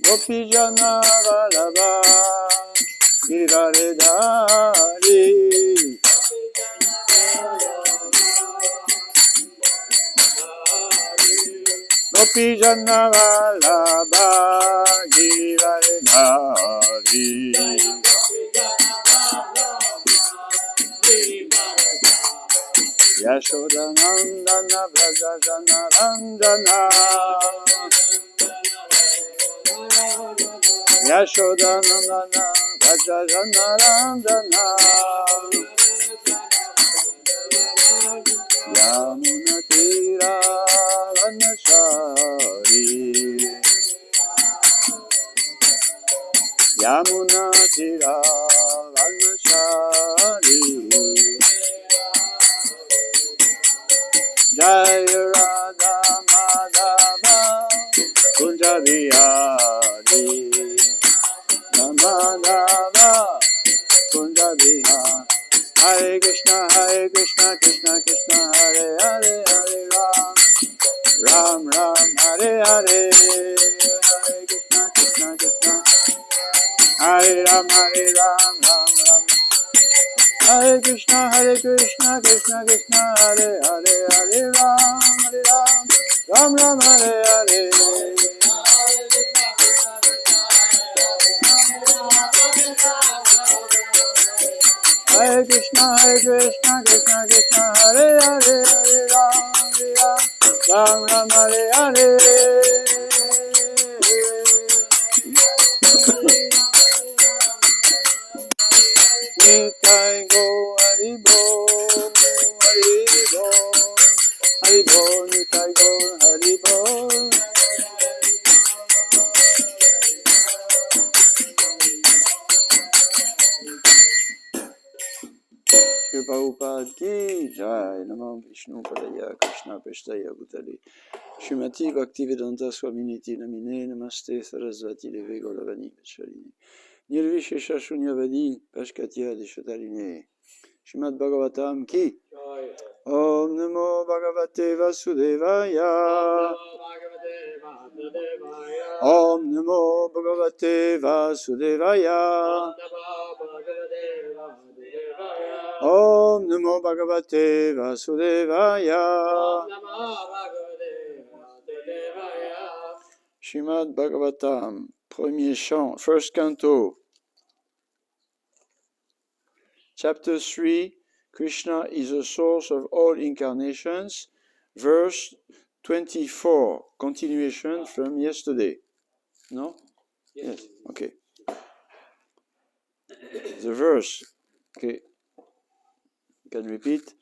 Gopijana Vallabha Giridharidhari Gopijana Vallabha Giridharidhari Yashodanandana Vrajajana Randana Yashodanandana Vrajajana Randana Yamuna Tira Vanashari Yamuna Tira Vanashari Jaya Radha Madhava Kunja Vihari Madhava Kunja Vihari Hare Krishna Krishna Krishna Hare Hare Hare Ram Ram Ram Hare Hare Hare Krishna Krishna Hare Ram Ram Ram Hare Krishna Krishna Krishna Hare Hare Hare Ram Ram Ram Hare Hare Hare Krishna Krishna Krishna Hare Hare Hare Ram Ram Hare Hare Nitai Go Haribo Haribo Haribo Nitai Go Haribo Shri Prabhupada ki Jai Namo Vishnu Padaya Krishna Peshtaya Bhutale Shrimati Bhaktivedanta Swaminiti Namine Namaste Sarasvati Deve Gauravani Vacharini Nirvishesha Shunyavadi Pashkatya Dishataline Shrimad Bhagavatam ki Om Namo Bhagavate Vasudevaya Om Namo Bhagavate Vasudevaya Om Namo Bhagavate Vasudevaya Shrimad Bhagavatam, premier chant, first canto, chapter 3, Krishna is the source of all incarnations, verse 24, continuation from yesterday. No? Yes, okay. The verse, okay. You can repeat.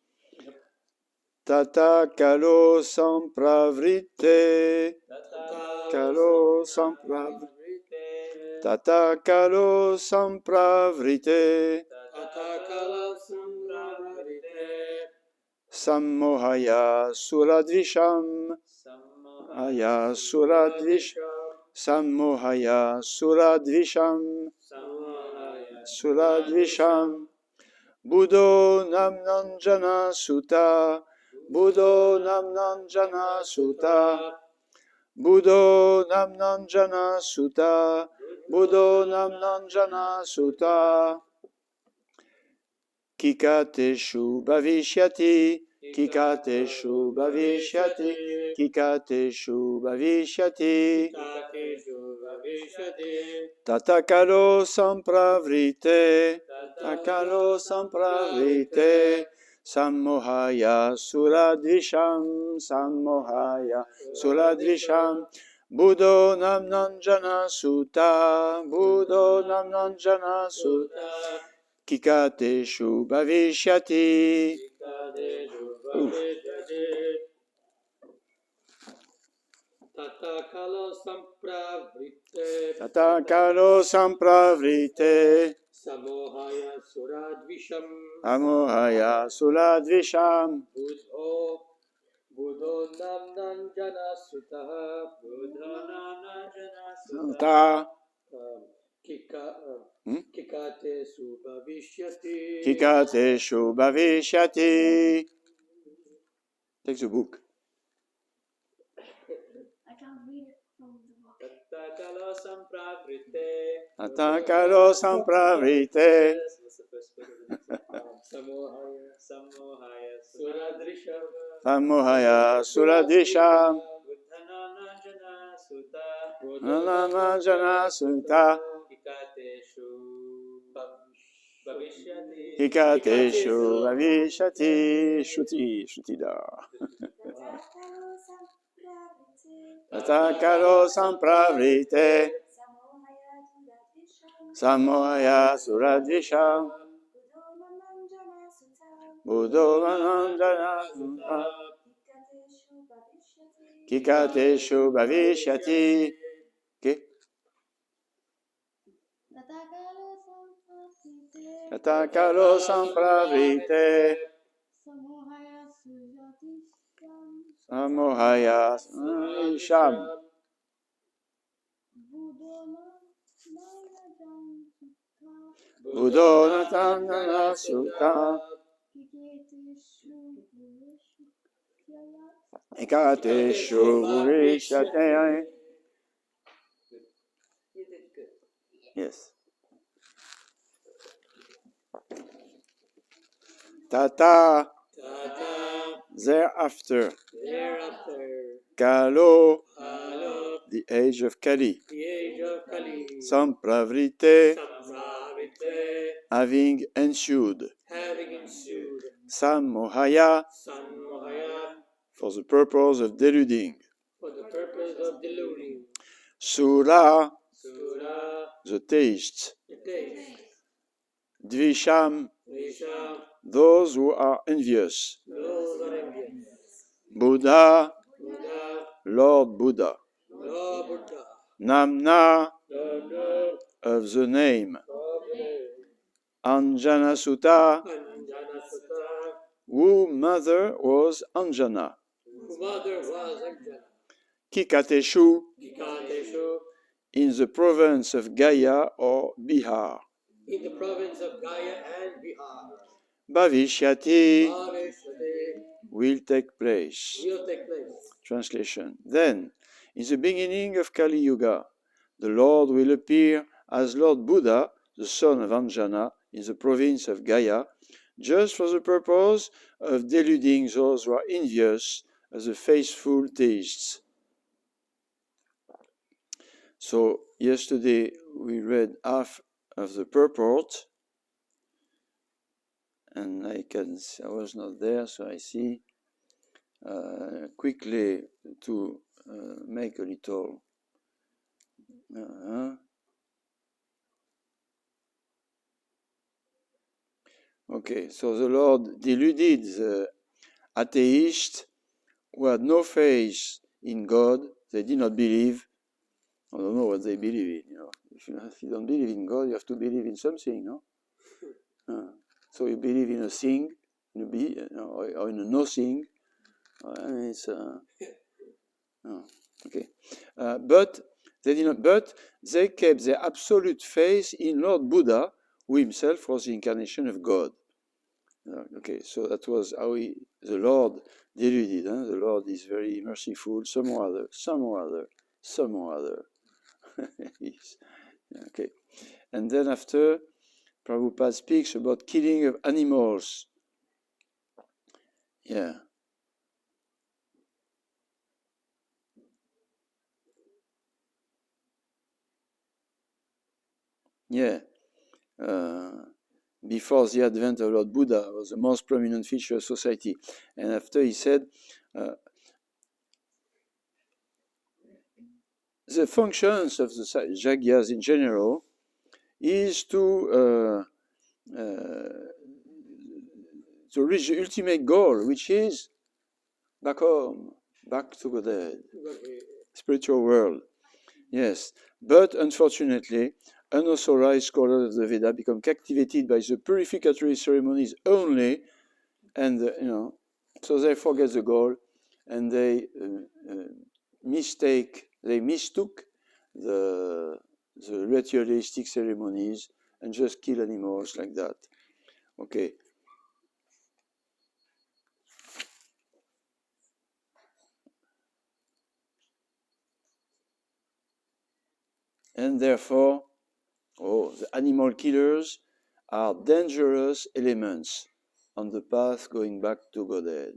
Tata kalo sampravrite Kalo sampravrite Tata kalo sampravrite Sammohaya suradvisham Sammohaya suradvisham Buddho namnanjana sutta Buddho namnanjana sutta Buddho namnanjana sutta Buddho namnanjana sutta Kikateshu bhavishyati Kikateshu bhavishyati Kikateshu bhavishyati Tatakalo sampravrite Takalo sampravrite Sammohaya suradvisham Buddho namnanjana sutta Buddho namnanjana sutta Kikateshu bhavishyati Tatakalo sampravrite Samohaya suradvisham Buddho namnanjana sutta Kikateshu bhavishyati. Take the book. I can't read it from the book. Atakalo sampravrite. Samohaya suradrisha. Nanana jana sutta. Hikateshu vavishati. Shruti da. Atakalo sampravrite. Samohaya suradrisha. Buddho manandana sutta. Kikateshu bhavishyati. Okay. Tatakalo sampravrite. Samohaya sham. Buddho natandana sutta. Ikateshu bhavishyati. Yes. Tata. Thereafter. Kalo. The age of Kali. Sampravrite. Having ensued. Sammohaya. For the purpose of deluding. Sura. The tastes. Dvisham. Those who are envious. Buddha. Lord Buddha. Namna. Of the name. Anjana Sutta. Whose mother was Anjana. Kikateshu. In the province of Gaya or Bihar. Bhavishyati. Will take place. Translation. Then, in the beginning of Kali Yuga, the Lord will appear as Lord Buddha, the son of Anjana, in the province of Gaya, just for the purpose of deluding those who are envious of the faithful theists. So, yesterday we read half of the purport, and I was not there, so I see quickly to make a little. Okay, so the Lord deluded the atheists who had no faith in God. They did not believe. I don't know what they believe in. If you don't believe in God, you have to believe in something, no? So you believe in a thing, or in a nothing. It's okay. But they did not. But they kept their absolute faith in Lord Buddha, who himself was the incarnation of God. Okay, so that was how the Lord deluded. The Lord is very merciful. Some or other. Yes. Okay. And then after, Prabhupada speaks about killing of animals. Yeah. Yeah. Before the advent of Lord Buddha was the most prominent feature of society. And after he said, the functions of the Jagyas in general is to reach the ultimate goal, which is back home, back to the dead, spiritual world. Yes, but unfortunately, unauthorized scholars of the Veda become captivated by the purificatory ceremonies only, and so they forget the goal, and they mistook the ritualistic ceremonies and just kill animals like that. Okay. And therefore, the animal killers are dangerous elements on the path going back to Godhead.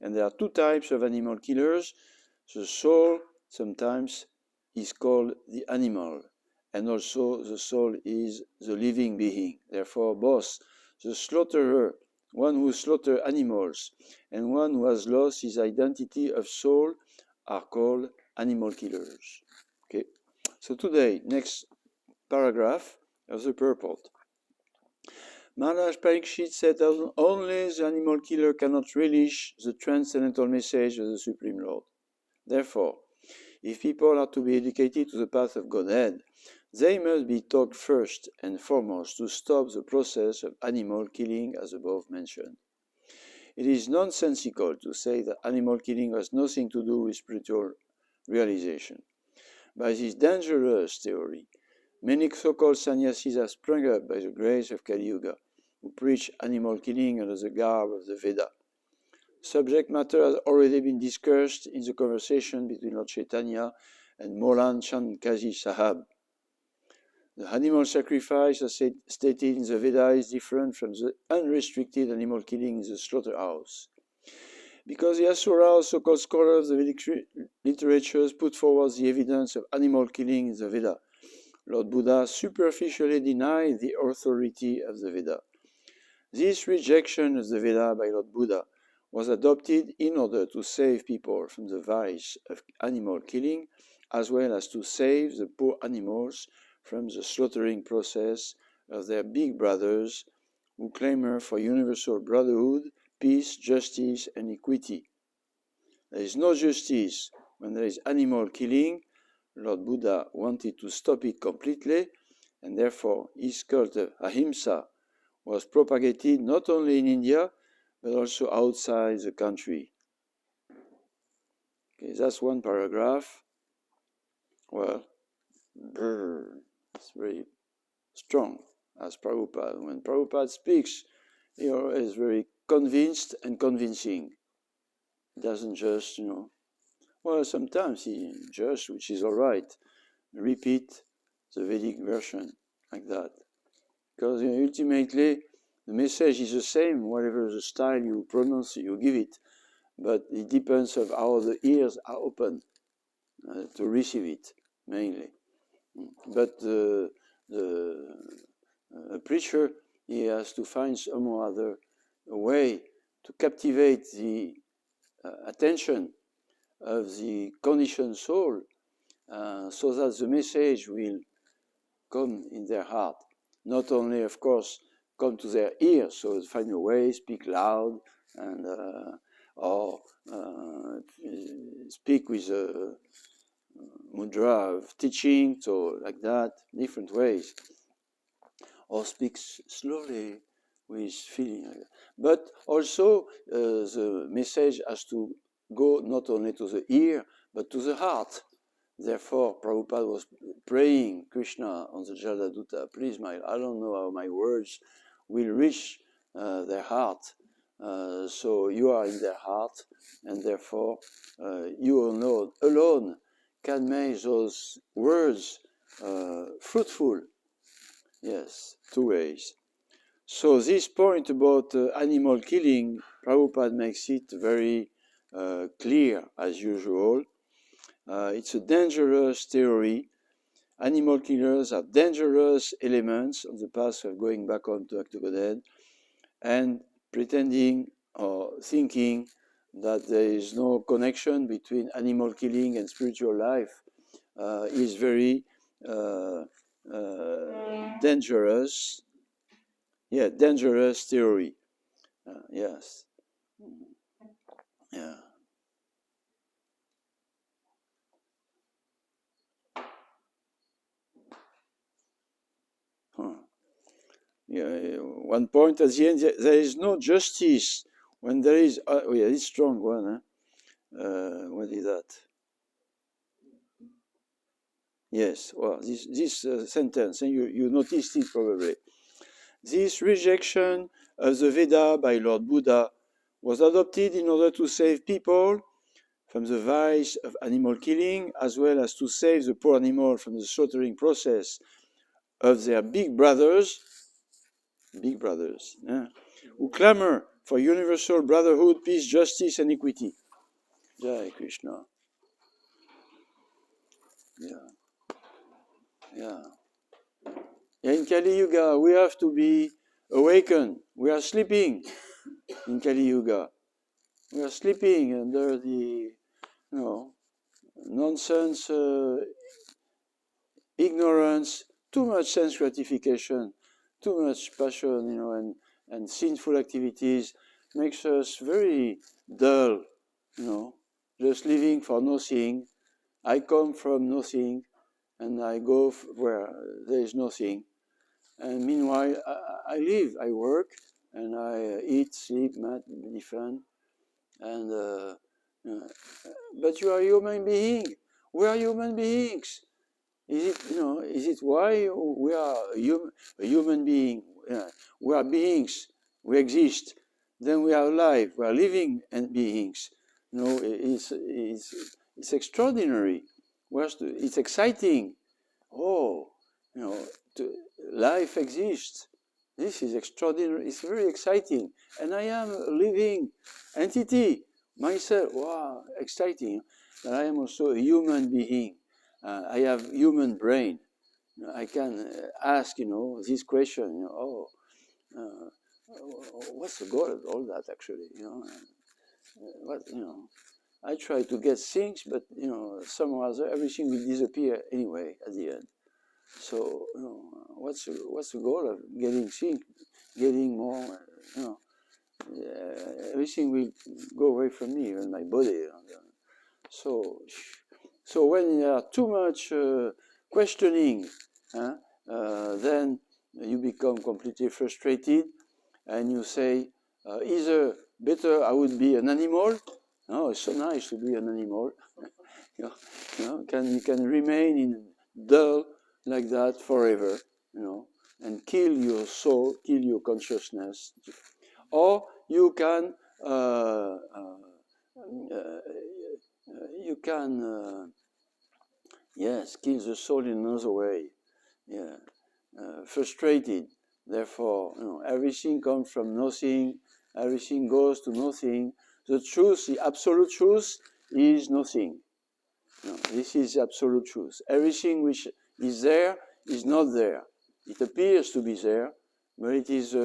And there are two types of animal killers. The soul sometimes is called the animal, and also the soul is the living being. Therefore, both the slaughterer, one who slaughters animals, and one who has lost his identity of soul, are called animal killers. Okay. So today, next paragraph of the purport. Maharaj Parikshit said that only the animal killer cannot relish the transcendental message of the Supreme Lord. Therefore, if people are to be educated to the path of Godhead, they must be taught first and foremost to stop the process of animal killing as above mentioned. It is nonsensical to say that animal killing has nothing to do with spiritual realization. By this dangerous theory, many so-called sannyasis have sprung up by the grace of Kali Yuga, who preach animal killing under the garb of the Veda. Subject matter has already been discussed in the conversation between Lord Chaitanya and Molan Chandkazi Sahab. The animal sacrifice, as stated in the Veda, is different from the unrestricted animal killing in the slaughterhouse. Because the Asura, so-called scholars of the Vedic literatures, put forward the evidence of animal killing in the Veda, Lord Buddha superficially denied the authority of the Veda. This rejection of the Veda by Lord Buddha was adopted in order to save people from the vice of animal killing, as well as to save the poor animals from the slaughtering process of their big brothers who clamor for universal brotherhood, peace, justice, and equity. There is no justice when there is animal killing. Lord Buddha wanted to stop it completely, and therefore his cult of Ahimsa was propagated not only in India, but also outside the country. Okay, that's one paragraph. Well, it's very strong as Prabhupada. When Prabhupada speaks, he is very convinced and convincing. He doesn't just, well, sometimes he just, which is all right, repeat the Vedic version like that. Because ultimately, the message is the same, whatever the style you pronounce, you give it. But it depends on how the ears are open to receive it, mainly. But the preacher, he has to find some other way to captivate the attention of the conditioned soul so that the message will come in their heart. Not only, of course, come to their ears, so find a way, speak loud, and or speak with a mudra of teaching, so like that, different ways. Or speak slowly with feeling. But also the message has to go not only to the ear, but to the heart. Therefore, Prabhupada was praying Krishna on the Jaladuta, please, I don't know how my words will reach their heart. So you are in their heart, and therefore you alone can make those words fruitful. Yes, two ways. So this point about animal killing, Prabhupada makes it very clear, as usual. It's a dangerous theory. Animal killers are dangerous elements on the path of going back home to Godhead, and pretending or thinking that there is no connection between animal killing and spiritual life is very dangerous. Yeah, dangerous theory. Yes. Yeah. Huh. Yeah. One point at the end, there is no justice when there is. Oh yeah, it's strong one. Huh? What is that? Yes. Well, this sentence, and you noticed it probably. This rejection of the Veda by Lord Buddha was adopted in order to save people from the vice of animal killing, as well as to save the poor animal from the slaughtering process of their big brothers, who clamor for universal brotherhood, peace, justice, and equity. Jai Krishna. Yeah. In Kali Yuga, we have to be awakened. We are sleeping in Kali Yuga. We are sleeping under the, nonsense, ignorance, too much sense gratification, too much passion, and sinful activities makes us very dull, just living for nothing. I come from nothing, and I go where there is nothing. And meanwhile, I live, I work, and I eat, sleep, be fun. And but you are a human being. We are human beings. Is it why we are a human being? We are beings. We exist. Then we are alive. We are living and beings. It's extraordinary. It's exciting. Oh, life exists. This is extraordinary. It's very exciting. And I am a living entity myself. Wow, exciting. But I am also a human being. I have human brain. I can ask, this question. What's the goal of all that? Actually, I try to get things, but somehow or other, everything will disappear anyway at the end. So, what's the goal of getting things, getting more? Everything will go away from me, even my body. So when you are too much questioning, then you become completely frustrated, and you say, either better I would be an animal. No, it's so nice to be an animal. You can remain in dull like that forever, and kill your soul, kill your consciousness, or you can kill the soul in another way. Frustrated. Therefore, everything comes from nothing. Everything goes to nothing. The truth, the absolute truth, is nothing. This is the absolute truth. Everything which is there is not there. It appears to be there, but it is,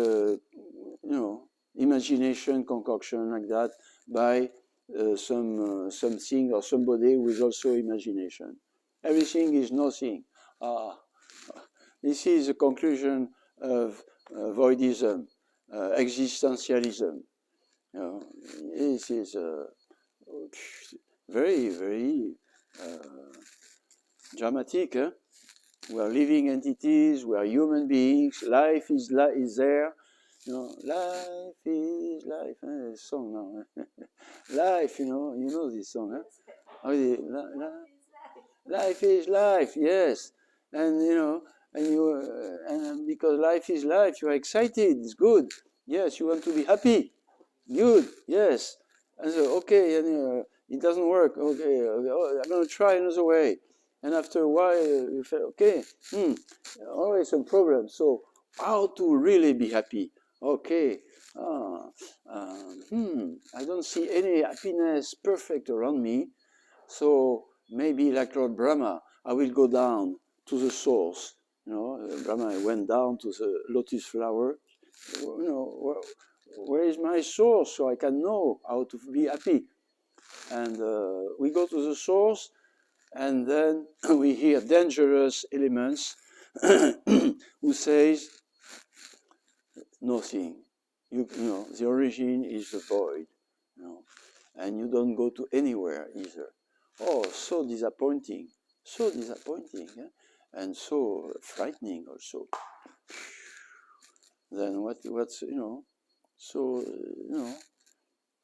imagination, concoction like that by something or somebody who is also imagination. Everything is nothing. This is the conclusion of voidism, existentialism. This is very, very dramatic. We are living entities. We are human beings. Life is there. Life is life. This song now. Life, you know this song. Life is life. Yes, and and because life is life, you are excited. It's good. Yes, you want to be happy. Good. Yes. And so and it doesn't work. Okay, I'm going to try another way. And after a while, you feel, always some problems. So how to really be happy? Okay. I don't see any happiness perfect around me. So maybe like Lord Brahma, I will go down to the source. Brahma went down to the lotus flower. Where is my source so I can know how to be happy? And we go to the source, and then we hear dangerous elements who says nothing. The origin is the void, and you don't go to anywhere either. Oh, so disappointing, and so frightening also. Then what's So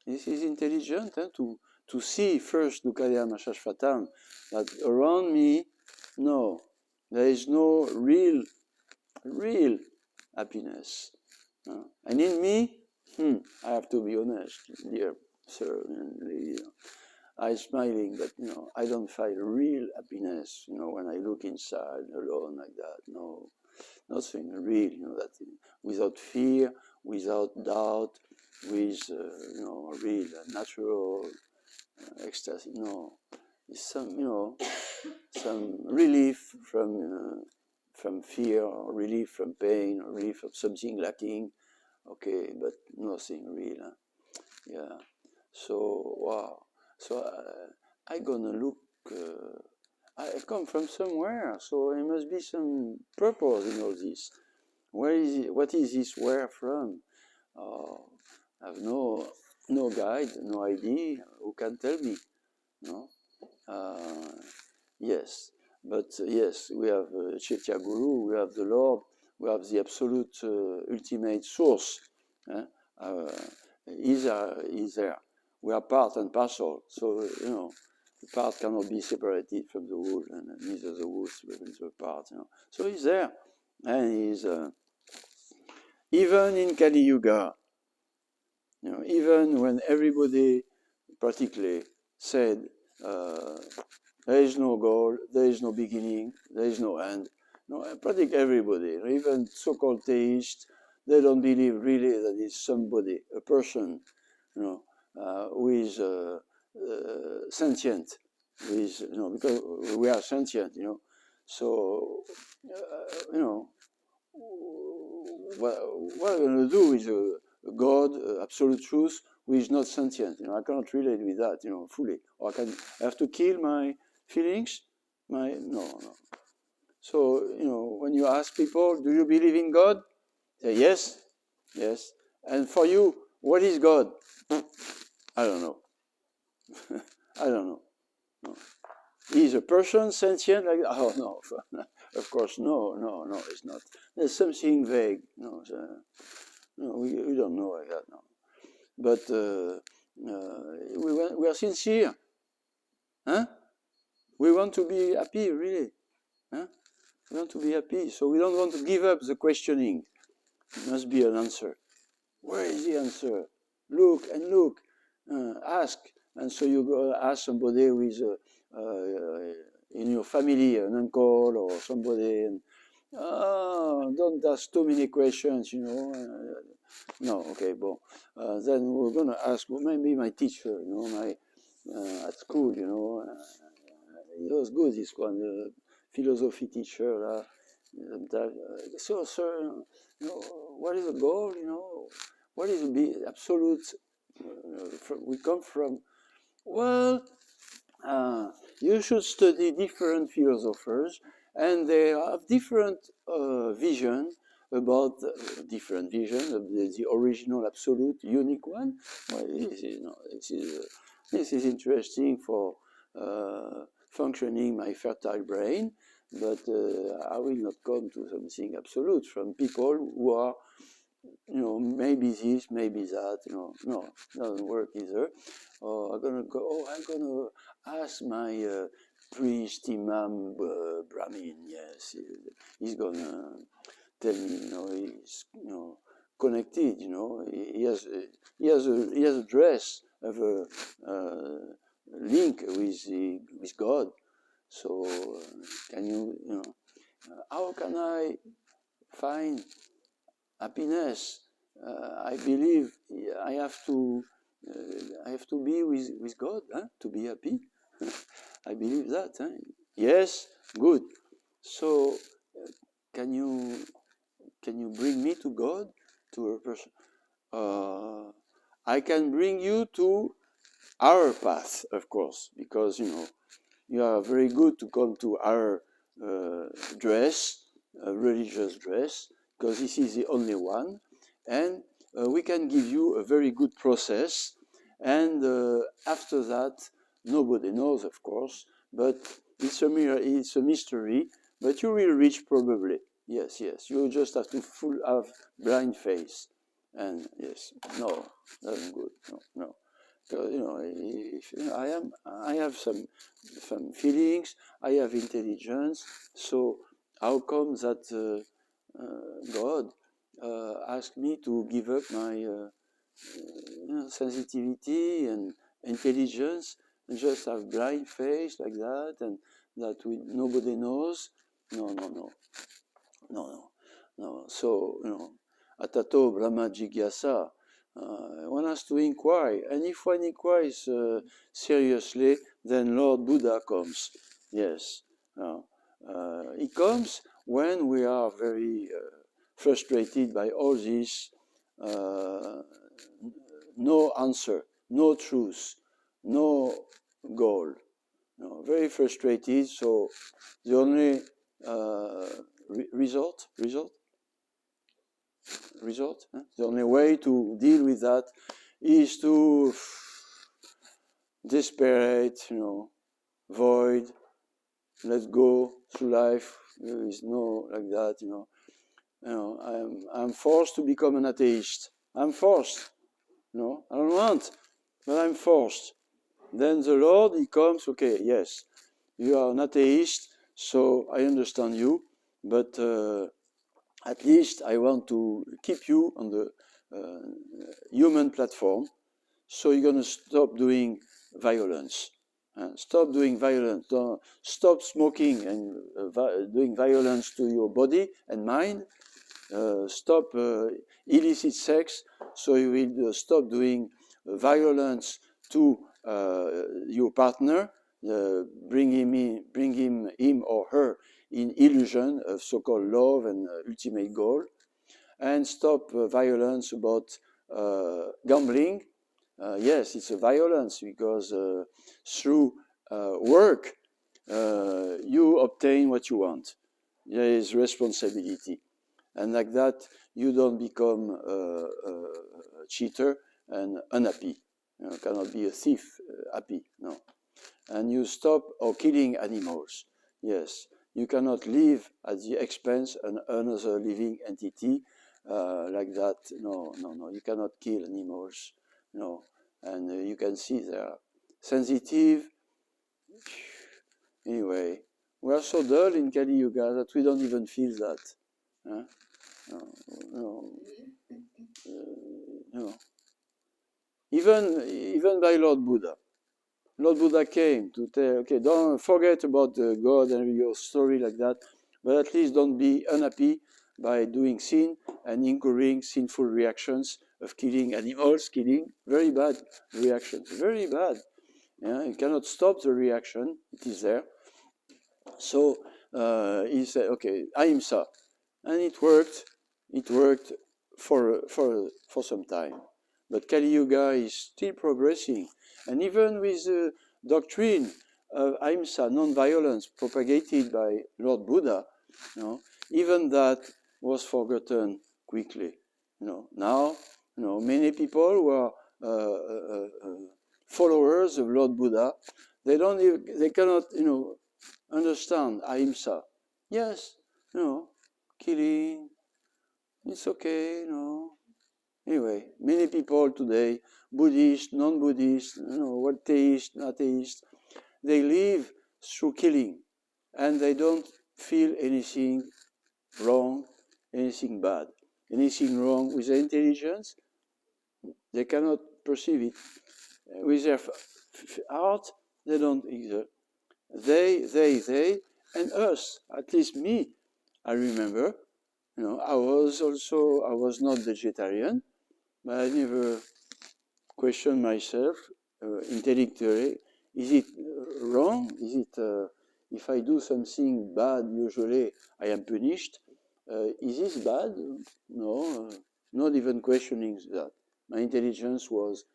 this is intelligent to see first Dukkhaya Mashashvatam, that around me, no, there is no real happiness. And in me, I have to be honest, dear sir and lady, I'm smiling, but I don't find real happiness. When I look inside alone like that. No, nothing real. That without fear, without doubt, with real natural ecstasy. No, it's some relief from fear, or relief from pain, or relief of something lacking. Okay, but nothing real. Huh? Yeah. So wow. So I gonna look. I come from somewhere, so there must be some purpose in all this. Where is it? What is this? Where from? I have no guide, no idea. Who can tell me? No. Yes, but yes, we have Chaitya Guru, we have the Lord, we have the absolute ultimate source. He's there. We are part and parcel. So, the part cannot be separated from the whole, and neither the whole separated from the part. So he's there. And he's, even in Kali Yuga, even when everybody particularly said, there is no goal, there is no beginning, there is no end. No, practically everybody, even so-called theists, they don't believe really that it's somebody, a person, who is sentient, who is, because we are sentient, So, what I'm going to do with God, absolute truth, who is not sentient? I cannot relate with that, fully. Or I have to kill my feelings. No. So, when you ask people, do you believe in God? They say yes. And for you, what is God? I don't know. I don't know. No. Is a person sentient? Like, oh no, of course, no, it's not. There's something vague. No, we don't know like that. No, but we are sincere. Huh? We want to be happy, really. Huh? We want to be happy, so we don't want to give up the questioning. There must be an answer. Where is the answer? Look and look. Ask. And so you go ask somebody who is in your family, an uncle or somebody, and don't ask too many questions, no, okay, bon. Then we're going to ask, well, maybe my teacher, at school, it was good, this one, the philosophy teacher. So, sir, what is the goal, What is the absolute, we come from? Well, you should study different philosophers, and they have different vision about different vision of the original absolute unique one. Well, this is interesting for functioning my fertile brain, but I will not come to something absolute from people who are, maybe this, maybe that, no, doesn't work either. I'm gonna ask my priest, imam, Brahmin. Yes, he's gonna tell me, he's, connected. He has a dress of a link with God. So can you, how can I find happiness? I believe I have to be with God, to be happy. I believe that. Yes, good. So can you bring me to God, to a person? I can bring you to our path, of course, because you are very good to come to our dress, religious dress, because this is the only one, and we can give you a very good process, and after that, nobody knows, of course, but it's a mystery, but you will reach probably. Yes, you just have to have blind faith, and yes, no, that's good, no. So, I have some feelings, I have intelligence, so how come that God asked me to give up my sensitivity and intelligence and just have blind faith like that, and that nobody knows. No. So, atato brahma jigyasa. One has to inquire, and if one inquires seriously, then Lord Buddha comes. Yes, he comes when we are very frustrated by all this, no answer, no truth, no goal. Very frustrated. So the only result. The only way to deal with that is to desperate, void, let go through life. There is no like that, I'm forced to become an atheist. I'm forced. I don't want, but I'm forced. Then the Lord, he comes, okay, yes, you are an atheist, so I understand you, but at least I want to keep you on the human platform, so you're going to stop doing violence. Stop doing violence. Stop smoking and doing violence to your body and mind. Stop illicit sex, so you will stop doing violence to your partner, bring him or her in illusion of so-called love and ultimate goal, and stop violence about gambling. Yes, it's a violence because through work you obtain what you want. There is responsibility. And like that, you don't become a cheater and unhappy. You cannot be a thief happy, no. And you stop killing animals. Yes, you cannot live at the expense of another living entity like that. No. You cannot kill animals. No. And you can see they are sensitive. Anyway, we are so dull in Kali Yuga that we don't even feel that. Huh? No. Even by Lord Buddha. Lord Buddha came to tell, okay, don't forget about God and your story like that, but at least don't be unhappy by doing sin and incurring sinful reactions of killing animals, very bad reactions, very bad. Yeah, you cannot stop the reaction, it is there. So he said, okay, ahimsa. And it worked for some time. But Kali Yuga is still progressing. And even with the doctrine of ahimsa, non-violence, propagated by Lord Buddha, even that was forgotten quickly. Now, many people who are followers of Lord Buddha, they cannot, understand ahimsa. Yes, killing, it's okay, Anyway, many people today, Buddhist, non-Buddhist, atheist, atheist, they live through killing, and they don't feel anything wrong, anything bad, anything wrong with their intelligence. They cannot perceive it. With their heart, they don't either. They, and us, at least me, I remember, I was not vegetarian, but I never questioned myself intellectually. Is it wrong? Is it, if I do something bad, usually I am punished. Is this bad? No, not even questioning that. My intelligence was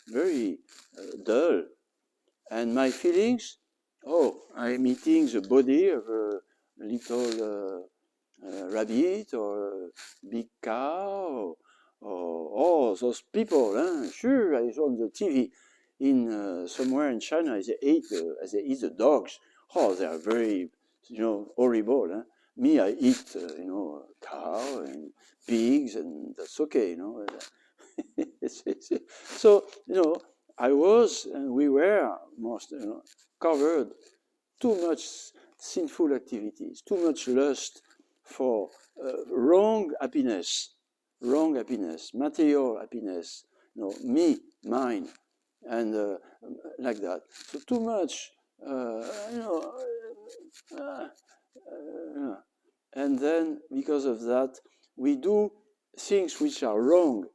very dull. And my feelings, I'm eating the body of a little rabbit or a big cow or those people. Sure, I saw on the TV in somewhere in China, they eat the dogs. They are very, horrible. Me, I eat, cow and pigs, and that's okay, So, I was, and we were most, covered too much sinful activities, too much lust for wrong happiness, material happiness, me, mine. and like that. So too much, and then because of that, we do things which are wrong,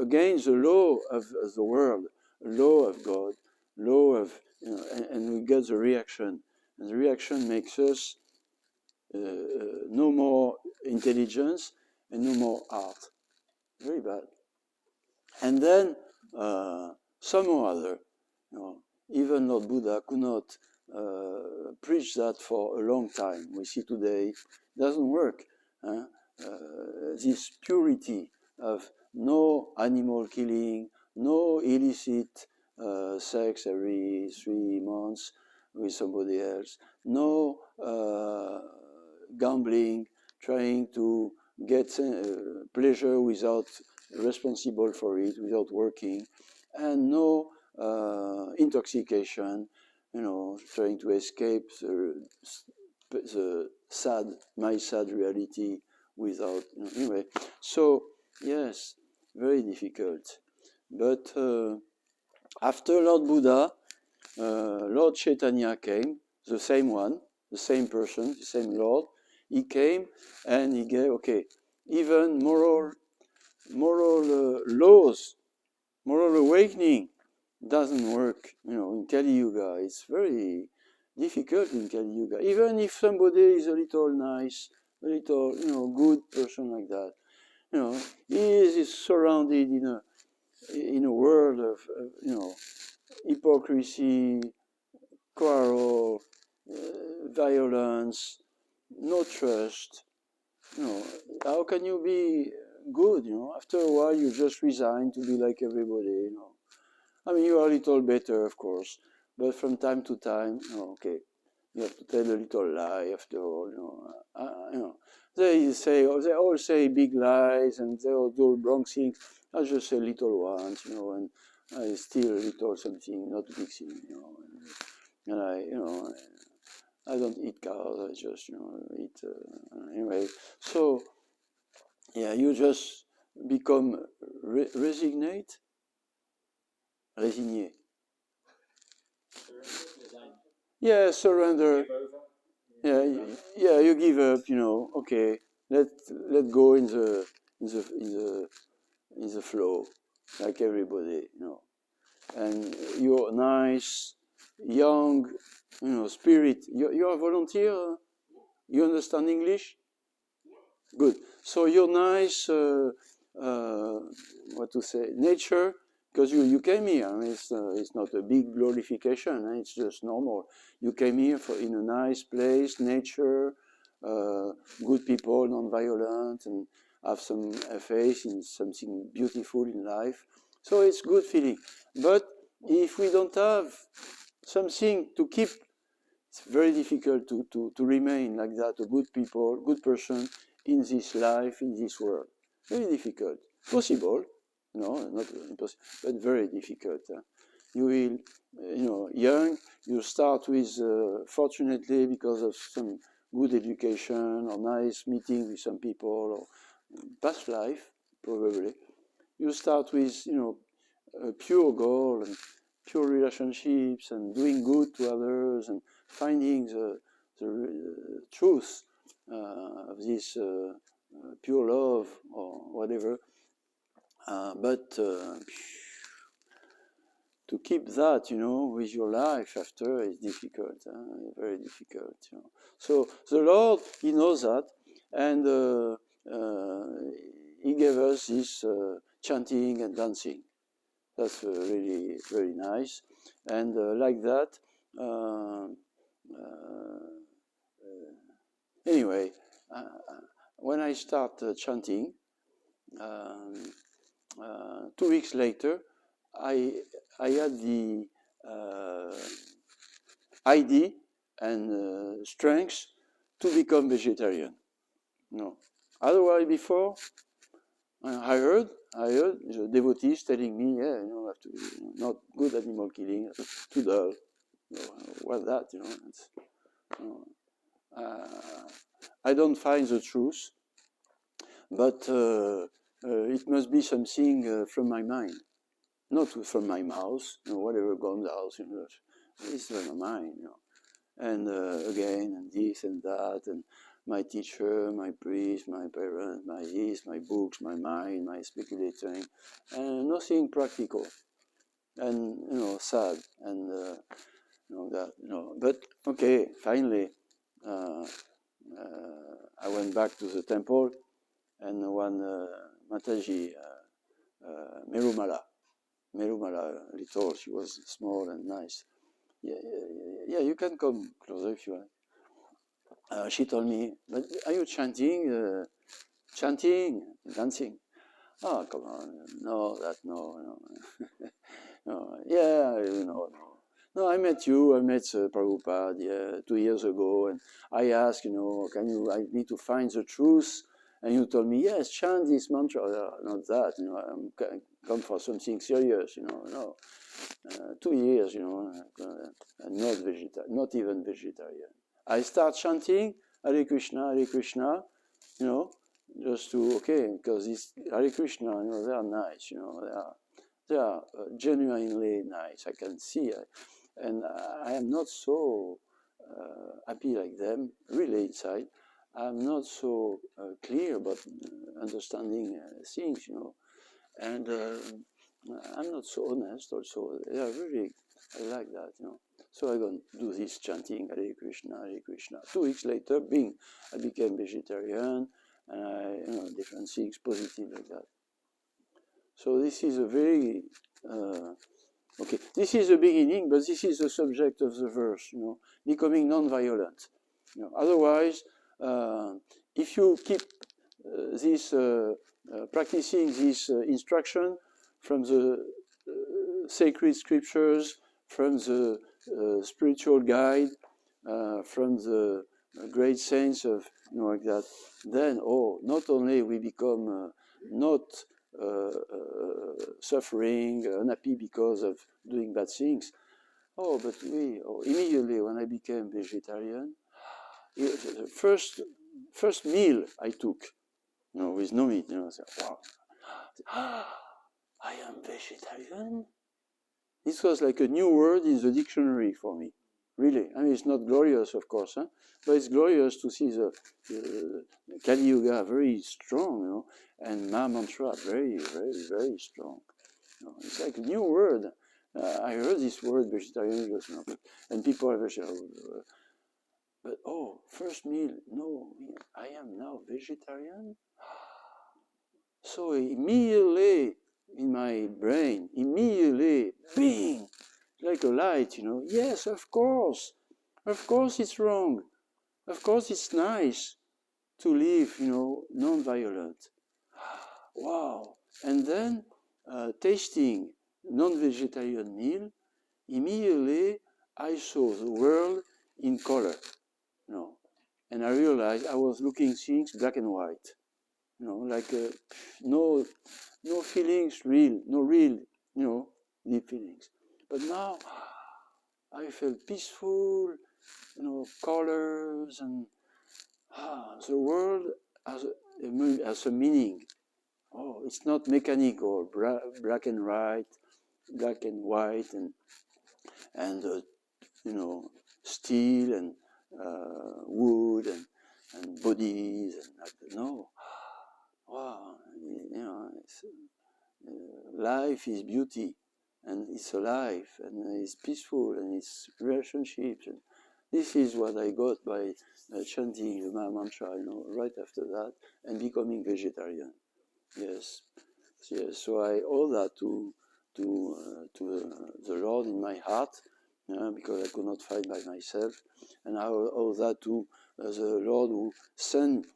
against the law of the world, law of God, law of, and we get the reaction. And the reaction makes us no more intelligence and no more art. Very bad. And then some or other, even Lord Buddha could not preach that for a long time. We see today it doesn't work. This purity of no animal killing, no illicit sex every 3 months with somebody else, no gambling, trying to get pleasure without responsible for it, without working, and no intoxication, trying to escape the sad, my sad reality without, anyway. So, yes, very difficult. But after Lord Buddha, Lord Chaitanya came, the same one, the same person, the same Lord. He came and he gave, even moral laws, moral awakening doesn't work, in Kali Yuga. It's very difficult in Kali Yuga. Even if somebody is a little nice, a little, good person like that, he is surrounded in a world of, hypocrisy, quarrel, violence, no trust. How can you be good? After a while, you just resign to be like everybody. I mean, you are a little better, of course, but from time to time, you have to tell a little lie. After all, they all say big lies, and they all do wrong things. I just say little ones, and I steal a little something, not a big thing, and I don't eat cows. I just, eat anyway. So, yeah, you just become resigné. Yeah, surrender. Yeah, you give up. Okay, let go in the flow, like everybody. And you're nice, young, spirit. You're a volunteer. You understand English? Good. So you're nice, what to say, nature, because you came here. I mean, it's not a big glorification. It's just normal. You came here in a nice place, nature, good people, non-violent, and have some faith in something beautiful in life. So it's good feeling. But if we don't have something to keep, it's very difficult to remain like that, a good person in this life, in this world. Very difficult. Possible, no, not impossible, but very difficult. You will, young, you start with, fortunately, because of some good education or nice meeting with some people or past life, probably. You start with, a pure goal and pure relationships and doing good to others and finding the truth of this pure love or whatever. But to keep that, with your life after is difficult, very difficult. So the Lord, He knows that, and He gave us this chanting and dancing. That's really very nice, and like that. Anyway, when I start chanting, 2 weeks later, I had the idea and strength to become vegetarian. No, otherwise before I heard the devotees telling me, have to not good animal killing, too dull. What's that? I don't find the truth, but it must be something from my mind. not from my mouth, whatever comes out, it's from my mind, and again, and this and that, and my teacher, my priest, my parents, my this, my books, my mind, my speculating, and nothing practical, and sad, and that, But okay, finally, I went back to the temple, and one Mataji, Merumala, little, she was small and nice. Yeah, you can come closer if you want. She told me, but are you chanting? Chanting, dancing? Oh, come on, no. No, yeah, no. No, I met you, I met Prabhupada 2 years ago, and I asked, I need to find the truth, and you told me, yes, chant this mantra. Not that, I'm come for something serious, no. 2 years, not even vegetarian. I start chanting Hare Krishna, just to, because this Hare Krishna, they are nice, they are genuinely nice. I can see, and I am not so happy like them, really inside. I'm not so clear about understanding things, and I'm not so honest also. They are really, I like that, So I go do this chanting, Hare Krishna, Hare Krishna. 2 weeks later, I became vegetarian, and different things, positive like that. So this is a very, this is the beginning, but this is the subject of the verse, becoming non-violent. Otherwise, if you keep this practicing this instruction from the sacred scriptures, from the spiritual guide, from the great saints of like that, then not only we become not suffering, unhappy because of doing bad things. But immediately when I became vegetarian, the first meal I took, with no meat, I said, wow, I am vegetarian? This was like a new word in the dictionary for me. Really, I mean, it's not glorious, of course, but it's glorious to see the Kali Yuga very strong, and Ma Mantra very, very, very strong. It's like a new word. I heard this word vegetarian, and people are vegetarian. But first meal, no, I am now vegetarian. So immediately in my brain, bing, like a light, yes, of course it's wrong. Of course it's nice to live, non-violent. Wow. And then tasting non-vegetarian meal, immediately I saw the world in color, and I realized I was looking things black and white, like no feelings, no real, deep feelings. But now I felt peaceful, colors, and the world has a meaning. It's not mechanical, black and white, and steel and wood and bodies, and no. Wow, life is beauty, and it's alive, and it's peaceful, and it's relationships. And this is what I got by chanting the Maha Mantra, right after that, and becoming vegetarian. Yes. So I owe that to the Lord in my heart, because I could not find by myself, and I owe that to the Lord who sent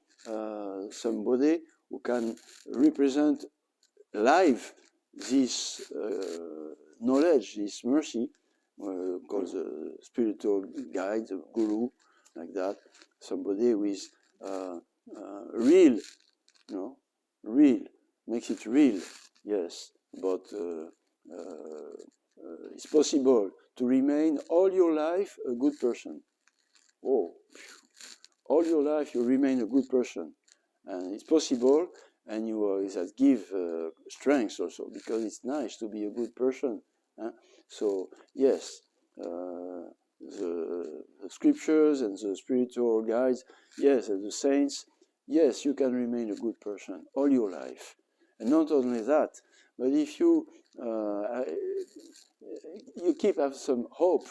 somebody who can represent live this knowledge, this mercy, called the spiritual guide, the guru, like that. Somebody with real, real, makes it real, yes, but it's possible to remain all your life a good person. All your life you remain a good person. And it's possible, and that give strength also, because it's nice to be a good person. So yes, the scriptures and the spiritual guides, yes, and the saints, yes, you can remain a good person all your life. And not only that, but if you keep have some hope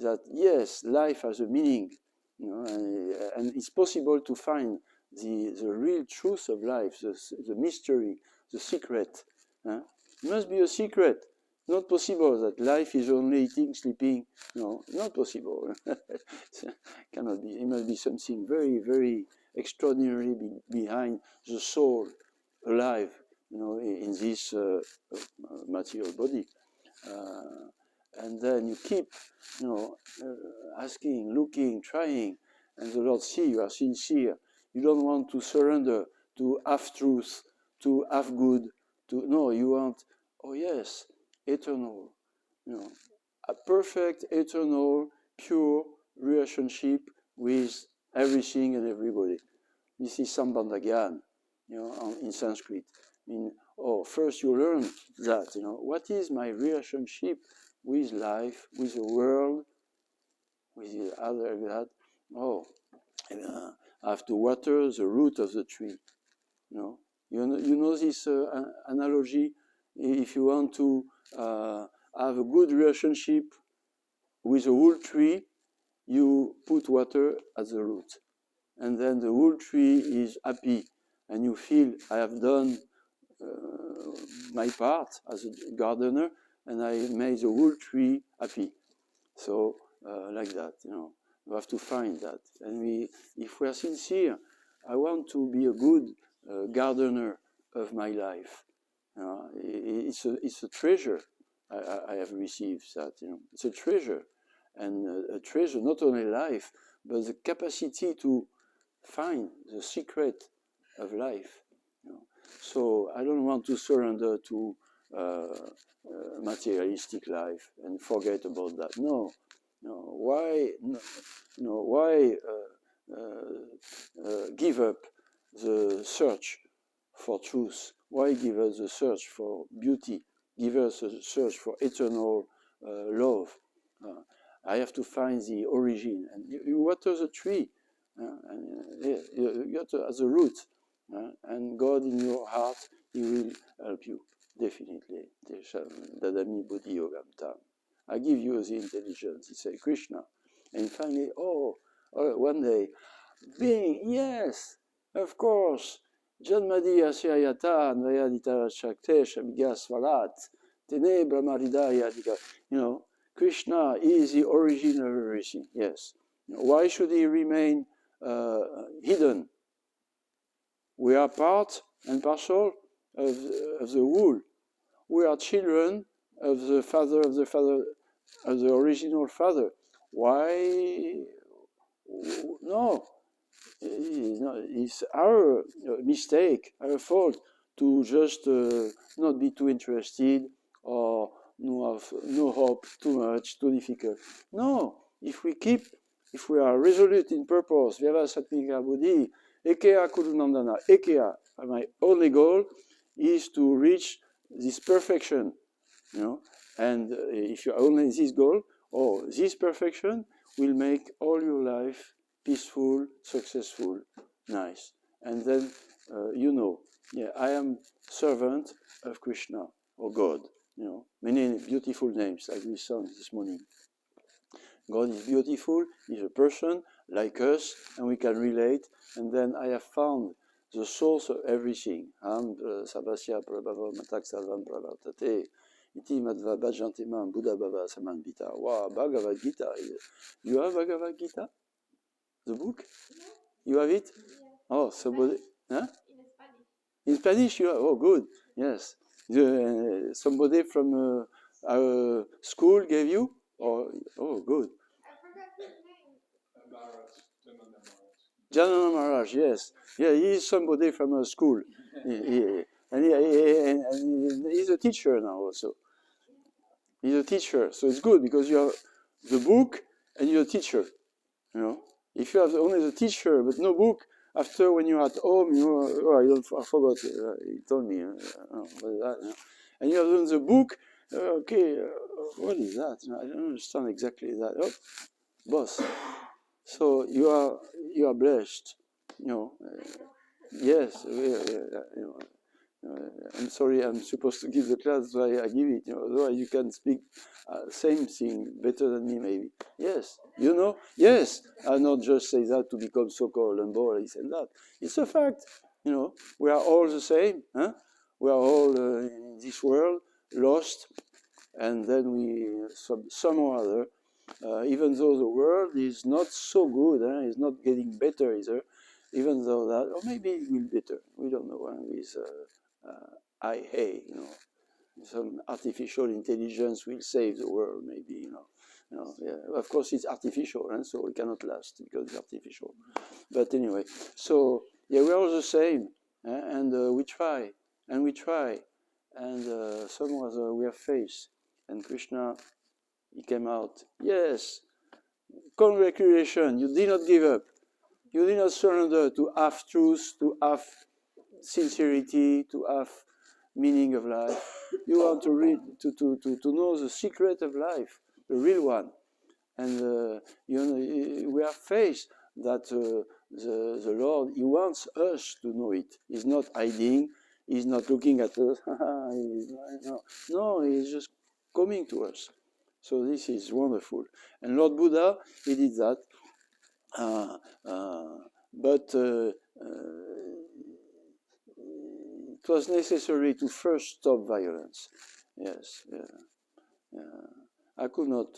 that yes, life has a meaning, and it's possible to find the real truth of life, the mystery, the secret. It must be a secret. Not possible that life is only eating, sleeping. No, not possible. Cannot be. It must be something very, very extraordinary behind the soul alive, in this material body. And then you keep, asking, looking, trying, and the Lord see you are sincere. You don't want to surrender to half truth, to half good. No, you want, oh yes, eternal, a perfect, eternal, pure relationship with everything and everybody. This is Sambandhagyan, in Sanskrit. First you learn that, what is my relationship with life, with the world, with the other that. I have to water the root of the tree. You know this analogy. If you want to have a good relationship with a whole tree, you put water at the root, and then the whole tree is happy, and you feel I have done my part as a gardener, and I made the whole tree happy. So like that, you have to find that. And if we are sincere, I want to be a good gardener of my life. It's a treasure. I have received that. It's a treasure, and a treasure not only life, but the capacity to find the secret of life. So I don't want to surrender to materialistic life and forget about that. No. Why give up the search for truth? Why give us the search for beauty? Give us a search for eternal love. I have to find the origin, and you water the tree, and you got at the root, and God in your heart, He will help you definitely. Dadami Bodhi Yogam Tam. I give you the intelligence. He said Krishna, and finally, one day, being, yes, of course, Janmadi Asyayata Nvayaditara Shakte Shamigas Valat Tenebra Maridaya. Krishna is the origin of everything. Yes. Why should he remain hidden? We are part and parcel of the whole. We are children of the father of the original father. Why? No. It's our mistake, our fault to just not be too interested or no hope, too much, too difficult. No, if we are resolute in purpose, Vyava Satmika Buddhi, Ekea Kurunandana, Ekea, my only goal is to reach this perfection, and if you only this goal, this perfection will make all your life peaceful, successful, nice. And then, I am servant of Krishna, or God, many beautiful names like we sang this morning. God is beautiful, He's a person like us, and we can relate. And then I have found the source of everything. Sabasya Prabhava Matak Sarvam Pravartate. Iti Madhva Bhajantemam Buddha Bhava Samanbita. Wow, Bhagavad Gita. You have Bhagavad Gita? The book? You have it? Yeah. Oh, somebody. Huh? In Spanish, you have. Oh, good. Yes. Somebody from our school gave you? Oh, good. I forgot his name. Janana Maharaj, yes. Yeah, he is somebody from a school. And he's a teacher now also. He's a teacher. So it's good because you have the book and you're a teacher. If you have only the teacher but no book, After, when you're at home, I forgot. He told me. What is that? And you have done the book. What is that? I don't understand exactly that. Oh, boss. So you are blessed. Yes. I'm sorry, I'm supposed to give the class, so I give it. Otherwise you can speak same thing better than me, maybe. Yes, yes. I not just say that to become so-called and this and that. It's a fact. We are all the same. Huh? We are all in this world lost, and then we some or other. Even though the world is not so good, it's not getting better either. Even though that, or maybe it will be better. We don't know. With IA, some artificial intelligence will save the world, maybe, yeah. Of course, it's artificial, so it cannot last because it's artificial. But anyway, so yeah, we're all the same, and we try, and some other we have faith, and Krishna, he came out. Yes, congratulations, you did not give up. You did not surrender to half truth, to half sincerity, to half meaning of life. You want to read, to know the secret of life, the real one. And we have faith that the Lord, He wants us to know it. He's not hiding. He's not looking at us. No, He's just coming to us. So this is wonderful. And Lord Buddha, He did that. But it was necessary to first stop violence. Yes, yeah. I could not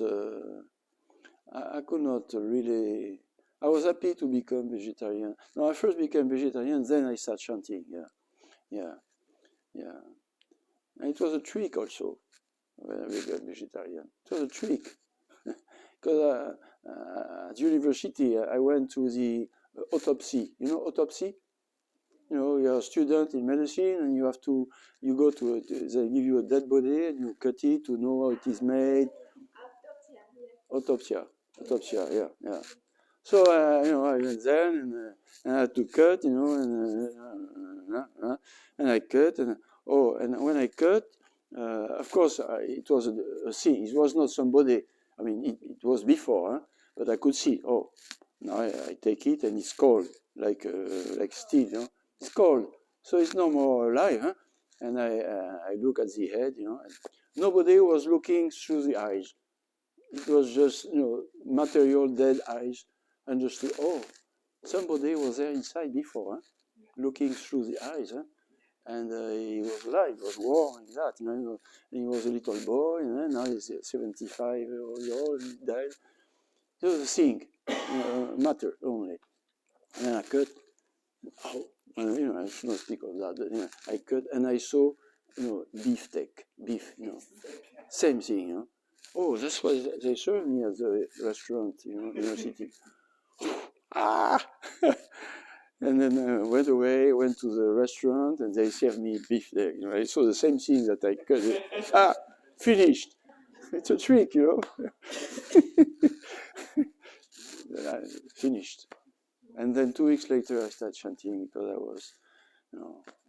really. I was happy to become vegetarian. No, I first became vegetarian, then I started chanting. Yeah. And it was a trick also when I became vegetarian. It was a trick because at university I went to the autopsy. You know autopsy? You're a student in medicine, and you go to they give you a dead body, and you cut it to know how it is made. Autopsia, yeah. So, I went there, and I had to cut, and I cut, and when I cut, of course, it was a scene. It was not somebody, I mean, it was before, but I could see, now I take it, and it's cold, like steel, it's cold, so it's no more alive, and I look at the head, and nobody was looking through the eyes. It was just, material dead eyes, and just, somebody was there inside before, looking through the eyes, and he was alive, he was warm, and that, and he was a little boy, and now he's 75 years old, he died. It was a thing, matter only. And then I cut, I should not speak of that, but I cut, and I saw, beef, same thing, that's what they served me at the restaurant, university. And then went away, went to the restaurant, and they served me beef there. I saw the same thing that I cut. Finished. It's a trick, Finished. And then 2 weeks later, I started chanting because I was,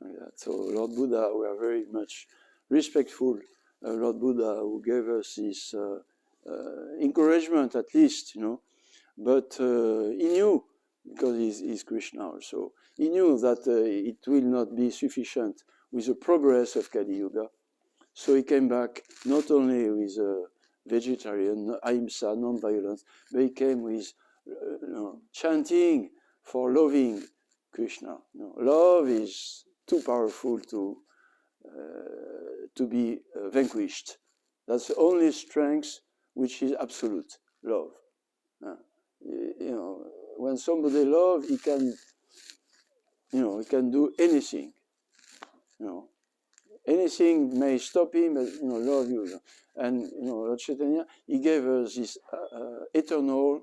like that. So Lord Buddha, we are very much respectful. Lord Buddha, who gave us this encouragement, at least, But he knew, because he's Krishna also, he knew that it will not be sufficient with the progress of Kali Yuga. So he came back not only with vegetarian, ahimsa, non-violence, but he came with chanting for loving Krishna. Love is too powerful to be vanquished. That's the only strength which is absolute, love. When somebody loves, he can do anything. Anything may stop him, but love you. And Lord Chaitanya, he gave us this eternal,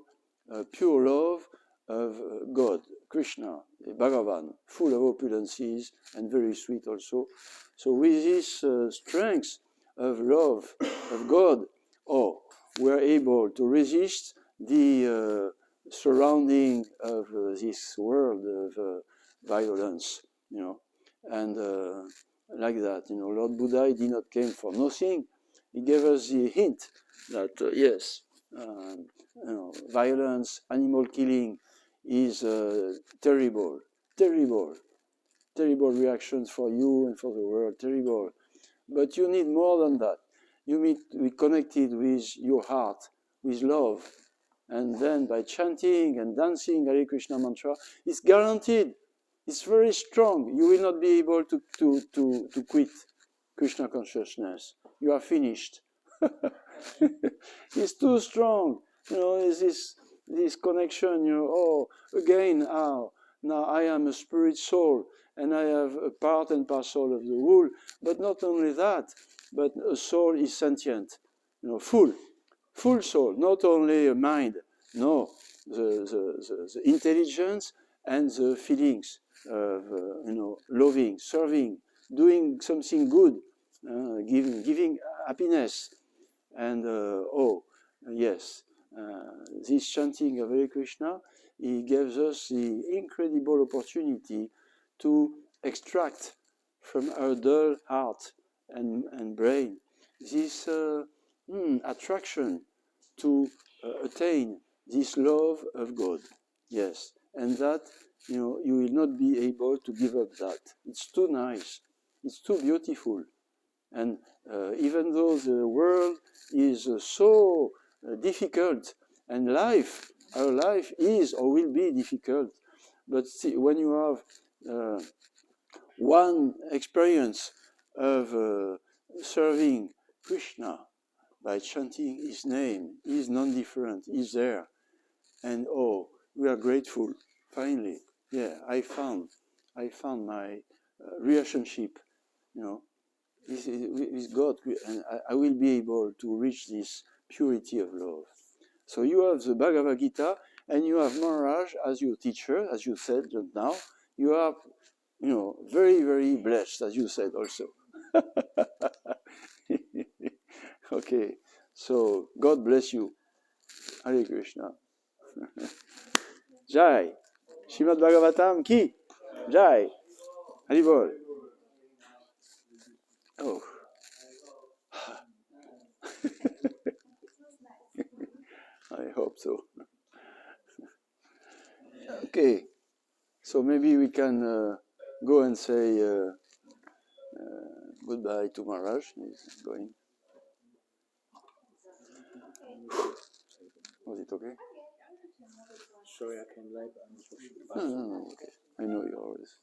pure love of God, Krishna, Bhagavan, full of opulences and very sweet also. So with this strength of love of God, we are able to resist the surrounding of this world of violence, and like that, Lord Buddha did not came for nothing. He gave us the hint that yes, violence, animal killing is terrible, terrible, terrible reactions for you and for the world, terrible. But you need more than that. You need to be connected with your heart, with love. And then by chanting and dancing Hare Krishna mantra, it's guaranteed. It's very strong. You will not be able to quit Krishna consciousness. You are finished. It's too strong. Is this connection, now I am a spirit soul and I have a part and parcel of the whole. But not only that, but a soul is sentient, full soul, not only a mind. No, the intelligence and the feelings of loving, serving, doing something good, giving happiness, and yes, this chanting of Hare Krishna, he gives us the incredible opportunity to extract from our dull heart and brain this attraction to attain this love of God. Yes, and that you will not be able to give up that. It's too nice. It's too beautiful. And even though the world is so difficult, and our life is or will be difficult, but see, when you have one experience of serving Krishna by chanting his name, he is non-different, he's there. And we are grateful, finally. Yeah, I found my relationship, with God, and I will be able to reach this purity of love. So you have the Bhagavad Gita, and you have Maharaj as your teacher, as you said just now. You are, very, very blessed, as you said also. Okay, so God bless you. Hare Krishna. Jai. Srimad Bhagavatam ki? Jai. Haribol. Oh. I hope so. Okay, so maybe we can go and say goodbye to Maharaj. He's going. Was it okay? Sorry, I came late. No, okay. I know you always.